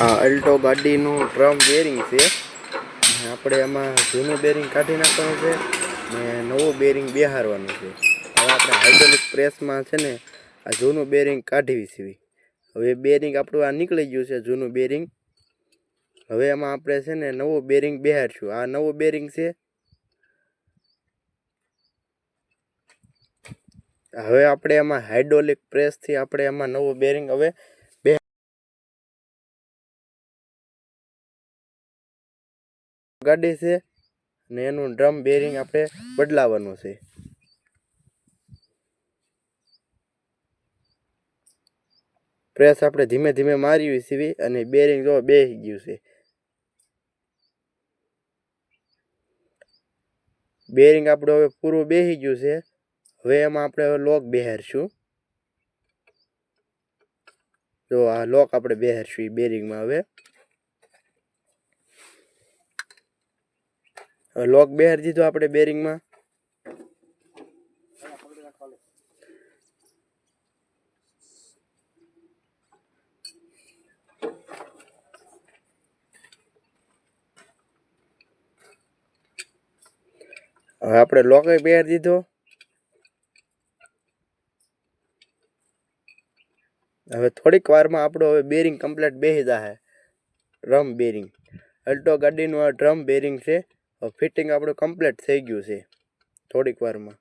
આ અલ્ટો ગાડીનું drum bearing છે. આપણે એમાં જૂનું બેરિંગ કાઢી નાખવાનું છે ને નવું બેરિંગ બેહારવાનું છે. હવે આપણે હાઇડ્રોલિક પ્રેસમાં છે ને આ જૂનું બેરિંગ કાઢવી છે. હવે બેરિંગ આપણું આ નીકળી ગયું છે જૂનું બેરિંગ. હવે એમાં આપણે છે ને નવું બેરિંગ બેહારશું. આ નવું બેરિંગ છે. હવે આપણે એમાં હાઇડ્રોલિક પ્રેસથી આપણે એમાં નવું બેરિંગ હવે ગાડી છે ને એનું ડ્રમ બેરિંગ આપણે બદલાવાનું છે. પ્રેસ આપણે ધીમે ધીમે મારી સીવી અને બેરિંગ જો બેસી ગયું છે. બેરિંગ આપણું હવે પૂરું બેસી ગયું છે. હવે એમાં આપણે હવે લોક બેહારશું. જો આ લોક આપણે બેહારશું એ બેરિંગમાં. હવે લોક બેહારી દીધો આપણે બેરિંગમાં. હવે આપણે લોક બેહારી દીધો. હવે થોડીક વારમાં આપણું હવે બેરિંગ કમ્પ્લીટ બેસી જશે. ડ્રમ બેરિંગ અલ્ટો ગાડીનું આ ડ્રમ બેરિંગ છે. ફિટિંગ આપણું કમ્પ્લીટ થઈ ગયું છે થોડીક વારમાં.